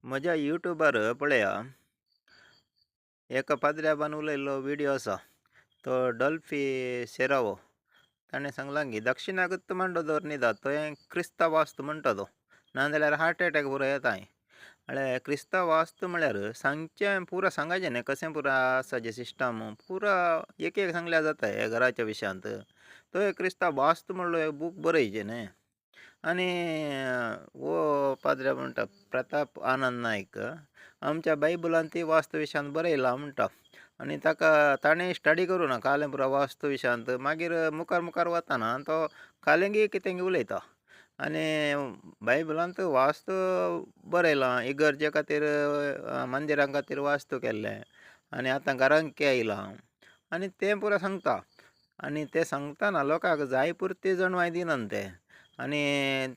म्हज्या युट्यूबार पळया एका पाद्र्या बनवलेलो व्हिडिओ असा. तो डॉल्फी सेरावो ताणें सांगलां की दक्षिणागत म्हणटा दर न्हिदा तो क्रिस्तांव वास्तू म्हणटा तो नाजाल्यार हार्ट अटॅक पुरो येताय. म्हळ्यार क्रिस्तांव वास्तू म्हळ्यार सांगचें पुरो सांगायचें न्ही कशें पुरो आसा जें सिस्टम पुरो एक एक सांगल्यार जाता हे घराच्या विशयांत. तो एक क्रिस्तांव वास्तू म्हणलो एक बूक बरयचें न्ही. आनी वो पाद्र्या म्हणटा प्रताप आनंद नायक आमच्या बायबलांत ती वास्तू विशयांत बरयलां म्हणटा. आनी ताका ताणें स्टडी करूं ना कालें पुरो वास्तू विशयांत मागीर मुखार मुखार वताना तो कालेंगी कितेंगी उलयता. आनी बायबलांत वास्तू बरयलां इगर्जे खातीर मंदिरां खातीर वास्तू केल्लें आनी आतां घरांक आयलां आनी तें पुरो सांगता. आनी तें सांगतना लोकांक जाय पुरती जणवाय दिनात ते. आनी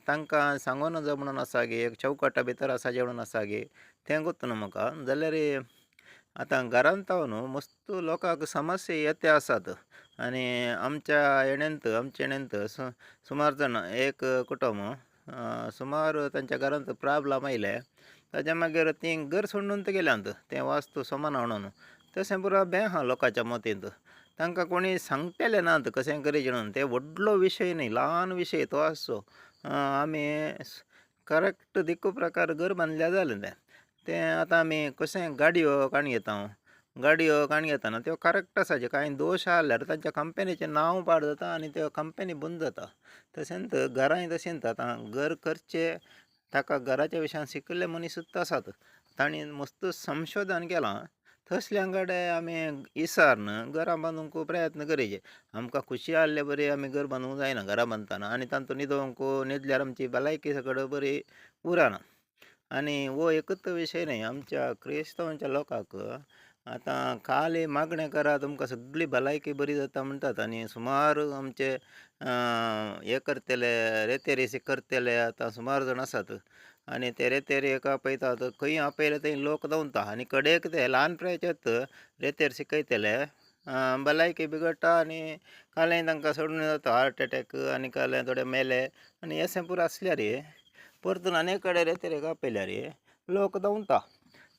तांकां सांगून जमणून आसा गे एक चौकटा भितर आसा जेवण आसा गे तें गुत न्हू म्हाका जाल्यार आतां घरांत हांव न्हू मस्त लोकांक समस्या येते आसात. आनी आमच्या येण्यांत सुमार जण एक कुटुंब सुमार तांच्या घरांत प्रॉब्लम आयले. ताच्या मागीर तीं घर सोडून ते गेल्यांत तें वास्तू समान म्हणून. तशें पुरो बें आहा लोकांच्या मतींत. तांकां कोणी सांगतले नात कशें करचें म्हणून. ते व्हडलो विशय न्ही ल्हान विशय तो आसचो. आमी करेक्ट दिक्कू प्रकार घर बांदल्यार जालें तें. तें आतां आमी कशें गाडयो काणी घेता हांव. गाडयो काणी घेतना त्यो करेक्ट आसाच्यो कांय दोश आहा जाल्यार तांच्या कंपनीचें नांव पाड जाता आनी त्यो कंपनी बंद जाता. तशेंच घरांय तशेंच आतां घर करचें ताका घराच्या विशयान शिकिल्ले मनीसूच आसात. तांणी मस्त संशोधन केलां. तसल्यांक कडेन आमी इसारून घरां बांदूंक प्रयत्न करचें. आमकां खुशी आहले बरी आमी घर बांदूंक जायना घरां बांदतना आनी तातूंत न्हिदोंक न्हिदल्यार आमची भलायकी सकट बरी उरना. आनी वो एकच विशय न्ही आमच्या क्रिस्तांवांच्या लोकांक आतां खाली मागणें करा तुमकां सगळी भलायकी बरी जाता म्हणटात आनी सुमार आमचे हे करतले रेतेरेसी करतले आतां सुमार जाण आसात. आनी ते रेतेरेक आपयतात खंय आपयले थंय लोक धांवता आनी कडेक ते ल्हान प्रायाचेच रेतेर शिकयतले भलायकी बिगडटा आनी कालें तांकां सोडून जाता हार्ट अटॅक आनी कालें थोडे मेले आनी अशें पुरो आसल्यार परतून आनी कडेन रेतेरेक आपयल्यार लोक धांवता.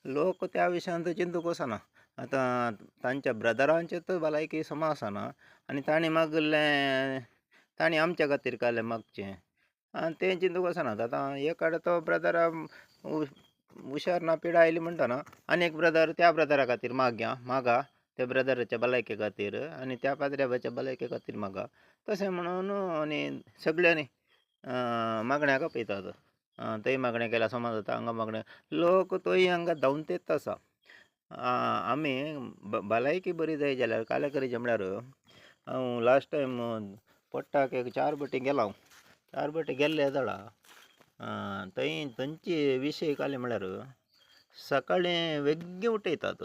लोक त्या विशयांत चिंतूक वचना. आतां तांच्या ब्रदरांचेच भलायकी समजना आनी तांणी मागलें तांणी आमच्या खातीर कालें मागचें आनी तें चिंतूक वचनात. आतां एक आड तो ब्रदर हुशार ना पिडा आयली म्हणटना आनी एक ब्रदर त्या ब्रदरा खातीर मागा त्या ब्रदराच्या भलायके खातीर आनी त्या पाद्र्याच्या भलायके खातीर मागा. तशें म्हणून आनी सगळ्यांनी मागण्याक आपयतात. थंय मागणें केल्यार समज जाता हांगा मागणें लोक तोय हांगा धांवन तेत आसा. आमी भलायकी बरी जाय जाल्यार कालें करचें म्हळ्यार हांव लास्ट टायम पडटाक एक 4 फावटी गेला हांव. 4 फावटी गेल्ले जाणा थंय थंयची विशय कालें म्हळ्यार सकाळीं वेग्गी उठयतात.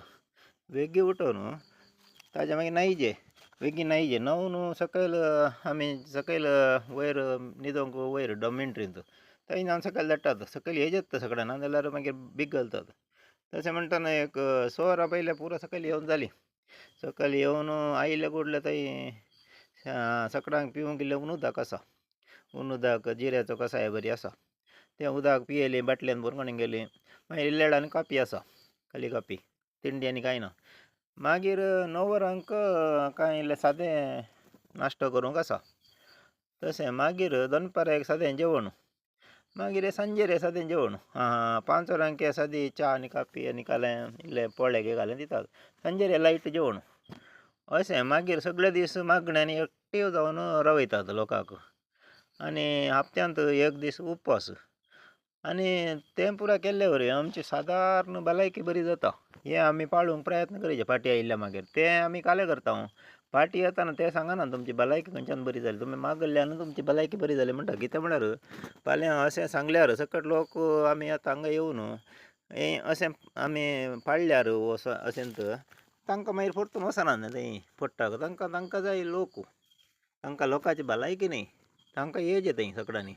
वेग्गी उठोवन ताच्या मागीर न्हांयचे बेगीन न्हांयचे 9 न्हू सकयल आमी सकयल वयर न्हिदोंक वयर डॉमेंट्रींत थंय न्हावन सकयल धाडटात. सकयल येयचेत सगळ्यां नाजाल्यार मागीर बीग घालतात. तशें म्हणटना एक 6 वरां पयलें पुरो सकयल येवन जालीं. सकयल येवन आयले कुडले थंय सकाळांक पिवंक इल्लें उंच उदक आसा. उंच उदक जिऱ्याचो कसाय बरी आसा. तें उदक पियेलीं बाटलेन भरून गेलीं. मागीर इल्ले वेळान कापी आसा खाली कापी तिंडी आनी कांय ना. मागीर 9 वरांक कांय इल्लें सादें नाश्तो करूंक आसा. तशें मागीर दनपाराक सादें जेवण मागीर सांजेर सादें जेवण 5 वरांक सादी च्या आनी कापी आनी कालें इल्लें पोळे घालें दितात. सांजेर लायट जेवण अशें मागीर सगळे दीस मागण्यांनी एक्टीव जावन रावयतात लोकांक. आनी हप्त्यांत एक दीस उपवास आनी तें पुरो केल्ले वरवीं आमची सादारण भलायकी बरी जाता. हें आमी पाळूंक प्रयत्न करचें फाटीं आयिल्ल्या मागीर तें आमी कालें करता हांव. फाटीं येताना तें सांगना तुमची भलायकी खंयच्यान बरी जाली तुमी मागल्ल्यान तुमची भलायकी बरी जाली म्हणटा. कितें म्हळ्यार फाल्यां अशें सांगल्यार सकट लोक आमी आतां हांगा येवन हें अशें आमी पाळ्ळ्यार अशेंत तांकां मागीर परतून वचना न्ही थंय पडटाक तांकां जाय लोक. तांकां लोकांची भलायकी न्ही तांकां येयचें थंय सगळ्यांनी.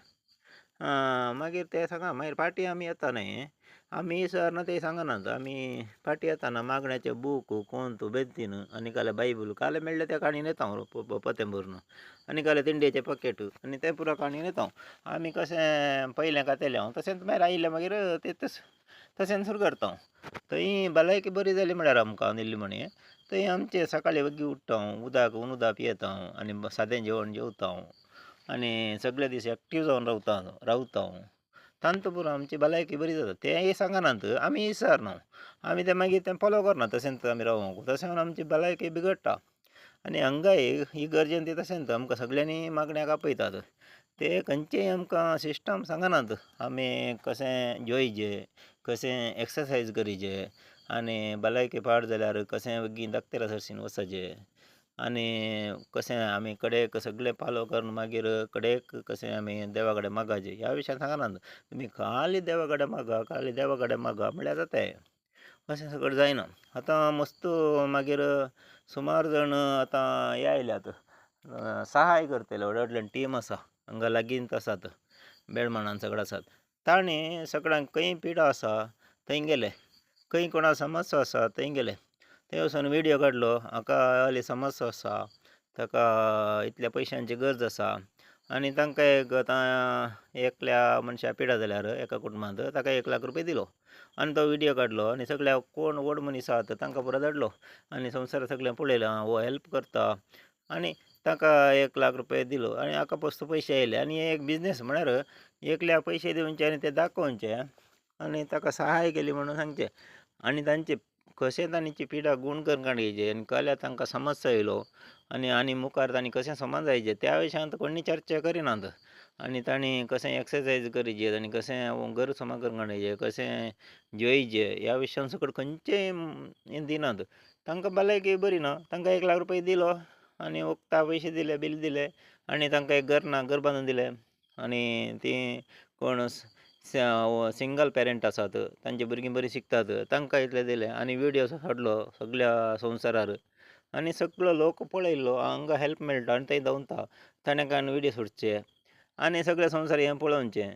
मागीर तें सांगा मागीर फाटीं आमी येता न्ही आमी इसरना तें सांगनात. आमी फाटीं येताना मागण्याचे बूक कोंत बेद्दीन आनी काले बायबल कालें मेळ्ळें तें काणी नेता हांव पोतें भरून आनी कालें तिंडयेचें पॅकेट आनी तें पुरो काणी नेता हांव. आमी कशें पयलें खातलें हांव तशेंच मागीर आयिल्लें मागीर तेंच तशें सुरू करता थंय भलायकी बरी जाली म्हळ्यार आमकां दिल्ली म्हणे थंय आमचे सकाळीं बेगीन उठता उदक उदक पियेता आनी सादें जेवण जेवता आनी सगळे दीस एक्टीव जावन रावता तांतपुर आमची भलायकी बरी जाता तेंय सांगनात आमी विचारना आमी तें मागीर तें फॉलो करना तशेंच आमी रावूंक तशें आमची भलायकी बिगडटा आनी हांगाय ही गरजेन ती तशेंच आमकां सगळ्यांनी मागण्याक आपयतात ते खंयचेय आमकां सिस्टम सांगनात आमी कशें जेवयचें कशें एक्सरसायज करीचे आनी भलायकी पाड जाल्यार कशें बेगीन दाक्तेरा सरशीन वचचें आनी कशें आमी कडेक सगळें पालो करून मागीर कडेक कशें आमी देवा कडेन मागचें ह्या विशयान सांगनात तुमी खाली देवा कडेन मागा खाली देवा कडेन मागा म्हळ्यार जाताय अशें सगळें जायना आतां मस्त मागीर सुमार जण आतां हे आयल्यात सहाय करतले व्हडले व्हडले टीम आसा हांगा लागींच आसात बेळमाणान सगळे आसात तांणी सगळ्यांक खंय पिडो आसा थंय गेले खंय कोणा समस्या आसा थंय गेले थंय वचून विडियो काडलो हाका असली समस्या आसा ताका इतल्या पयशांची गरज आसा आनी तांकां एक आतां एकल्या मनशाक पिडा जाल्यार एका कुटुंबांत ताका 1,00,000 रुपया दिलो आनी तो विडियो काडलो आनी सगळ्या कोण व्हड मनीस आहात तांकां पुरो धाडलो आनी संवसार सगळें पळयलें हो हेल्प करता आनी ताका 1,00,000 रुपया दिलो आनी हाका पोस्त पयशे येयले आनी एक बिजनेस म्हळ्यार एकल्या पयशे दिवचे आनी ते दाखोवचे आनी ताका सहाय केली म्हणून सांगचें आनी तांचे कशें तांची पिडा गूण करून काडयेचे आनी कसल्या तांकां समस्या येयलो आनी मुखार तांणी कशें समाजायचें त्या विशयान कोणी चर्चा करिनात आनी तांणी कशें एक्सरसायज करचें आनी कशें घर समा करून काडचें कशें जेवयचें ह्या विशयान सकट खंयचेय हें दिनात तांकां भलायकी बरी ना तांकां 1,00,000 रुपया दिलो आनी वखदां पयशे दिले बील दिलें आनी तांकां एक घर ना घर बांदून दिलें आनी ती कोण सिंगल पेरंट आसात तांची भुरगीं बरीं शिकतात तांकां इतलें दिलें आनी विडियो हाडलो सगळ्या संवसारार आनी सगळो लोक पळयल्लो हांगा हेल्प मेळटा आनी थंय धांवता ताणें विडियो सोडचे आनी सगळे संवसार हें पळोवचें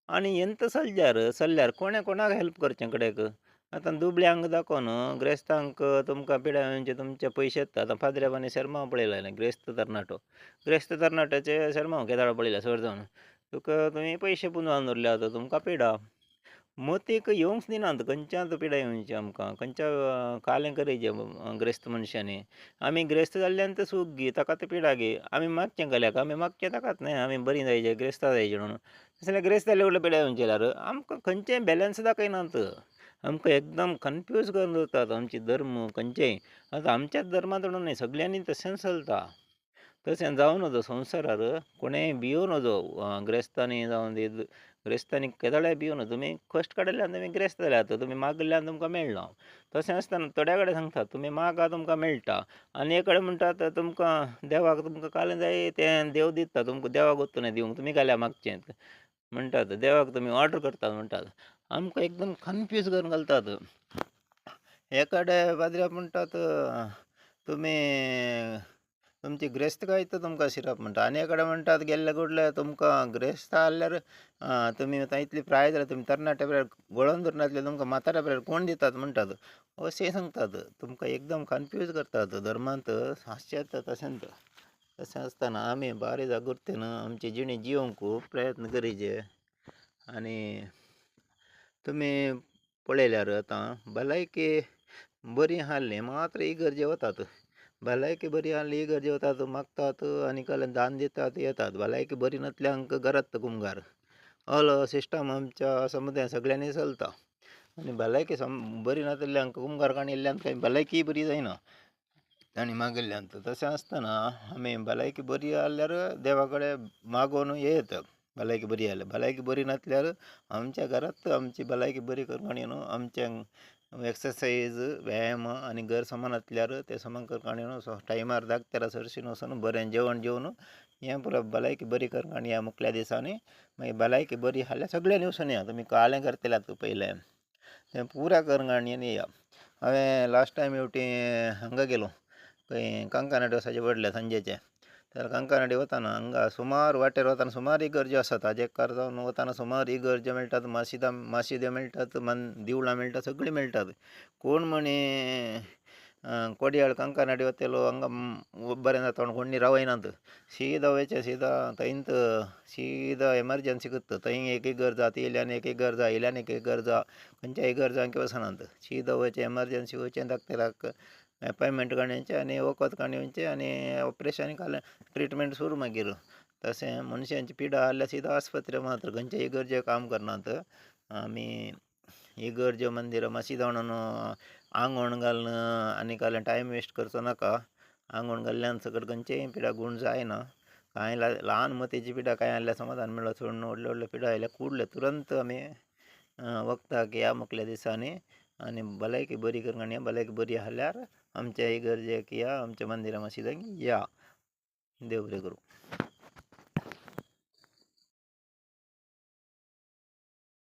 आनी हेंत चल्ल्यार कोणें कोणाक हेल्प करचें कडेक आतां दुबळ्यांक दाखोवन ग्रेस्तांक तुमकां पिड्या येवचे तुमचे पयशे येता आतां फादऱ्याबांनी शर्माव पळयलें ग्रेस्त तरणाट्याचे शर्माव केदाळ पळयल्या सर जावन तुका तुमी पयशे पुंजोवन दवरल्यात तुमकां पिडा मतीक येवंकच दिनात खंयच्याच पिड्या येवची आमकां खंयच्या कालें करीचें ग्रेस्त मनशांनी आमी ग्रेस्त जाल्ल्यान तें सूख घे ताका तें पिडा घे आमी मागचें जाल्यार आमी मागचें ताकाच न्हय आमी बरीं जायचें ग्रेस्तां जायचें म्हणून तशें ग्रेस्त जाल्ले कडले पिड्या येवचे जाल्यार आमकां खंयचेंय बॅलंस दाखयनात आमकां एकदम कन्फ्यूज करून दवरतात आमचे धर्म खंयचेय आतां आमच्याच धर्मांत न्हय सगळ्यांनी तशेंच चलता तशें जावं नजो संवसारार कोणेंय भियोव नजो ग्रेस्तांनी जावं ग्रेस्तांनी केदोळ्या भियोव नजो तुमी कश्ट काडल्यान तुमी ग्रेस्त जाल्यात तुमी मागल्यान तुमकां मेळना तशें आसतना थोड्या कडेन सांगतात तुमी मागा तुमकां मेळटा आनी एक कडेन म्हणटात तुमकां देवाक तुमकां कालें जाय तें देव दिता तुमकां देवाक वचून दिवंक तुमी गेल्या मागचें म्हणटात देवाक तुमी ऑर्डर करतात म्हणटात आमकां एकदम कन्फ्यूज करून घालतात एकाडे पाद्र्याक म्हणटात तुमी तुमची ग्रेस्तकाय तर तुमकां शिरप म्हणटा आनी एकाडे म्हणटात गेल्ले गुडले तुमकां ग्रेस्त जाल्यार तुमी आतां इतली प्राय जाल्यार तुमी तरणाट्या पिरायेर गळोवन धरनासले तुमकां म्हाताऱ्या पिरायेर कोण दितात म्हणटात अशें सांगतात तुमकां एकदम कन्फ्यूज करतात धर्मांत हास्य येता तशें आसतना आमी बारी जागृतेन आमची जिणी जिवंक प्रयत्न करीचे आनी तुमी पळयल्यार आतां भलायकी बरी आसली मात्र इगर्जे वतात भलायकी बरी आसली इगर्जे वतात मागतात आनी कसलें दान दितात येतात भलायकी बरी नासल्यांक घरात कुंभार असलो सिस्टम आमच्या समुदायान सगळ्यांनी चलता आनी भलायकी बरी नासल्यांक कुंभारकाणी येयल्ल्यान कांय भलायकी बरी जायना आनी मागिल्ल्यान तशें आसतना आमी भलायकी बरी जाल्यार देवा कडेन मागोवन येत भलायकी बरी जाल्यार भलायकी बरी नासल्यार आमच्या घरांत आमची भलायकी बरी करपाक न्हू आमचें एक्सरसायज व्यायाम आनी घर समान आसल्यार ते समान करपाक टायमार दाखतेरा सरशीन वचून बरें जेवण जेवन हें पुरो भलायकी बरी करपाक या मुखल्या दिसांनी मागीर भलायकी बरी जाल्यार सगळ्यांनी वचून या तुमी कालें करतल्यात पयलें तें पुरा करंगाणयेन येया हांवें लास्ट टायम हेवटी हांगा गेलो खंय कांकानाडे वचचें पडलें सांजेचें तर कांकानाडे वताना हांगा सुमार वाटेर वताना सुमार इगर्ज्यो आसात हाजे कार जावन वताना सुमार इगर्ज्यो मेळटात माशिद्यो मेळटात देवळां मेळटात सगळीं मेळटात कोण म्हणे ಕೊಡಿಯಾಳು ಕಂಕನಾಡಿ ಹೊತ್ತೆಲು ಹಂಗ ಒಬ್ಬರಿಂದ ತೊಗೊಂಡು ಗೊಂಡಿ ರವ ಏನಂತ ಸೀದಾ ವೆಚ್ಚ ಸೀದಾ ತೈಂತ ಸೀದಾ ಎಮರ್ಜೆನ್ಸಿ ಗೊತ್ತು ತೈ एक एक गरजा ती इल्याने एक एक गरजा इल्याने एक एक गरजा खंयच्या एक गरजा अंके वसनंत सीदा वयचे एमर्जन्सी वयचे धाकटे अपॉइंटमेंट काडचे आनी वखद काडचे आनी ऑपरेशन काडलें ट्रिटमेंट सुरू मागीर तशें मनशांची पिडा आसल्यार सीदा आस्पत्री मात्र खंयच्या एक गरजे काम करनात आमी इगर्ज मंदिर मशीद म्हणून आंगवण घालणं आनी काल टायम वेस्ट करचो नाका आंगवण घाल्ल्यान सकट खंयचेय पिडा गुण जायना कांय ल्हान मतीची पिडा कांय आसल्यार समाधान मेळ्ळो सोडून व्हडल्यो व्हडल्यो पिडा आयल्या कुडले तुरंत आमी वखदाक या मुकल्या दिसांनी आनी भलायकी बरी करूंक आनी भलायकी बरी आसल्यार आमच्या इगर्जेक या आमच्या मंदिरा मशिदाक या देव बरें करूं.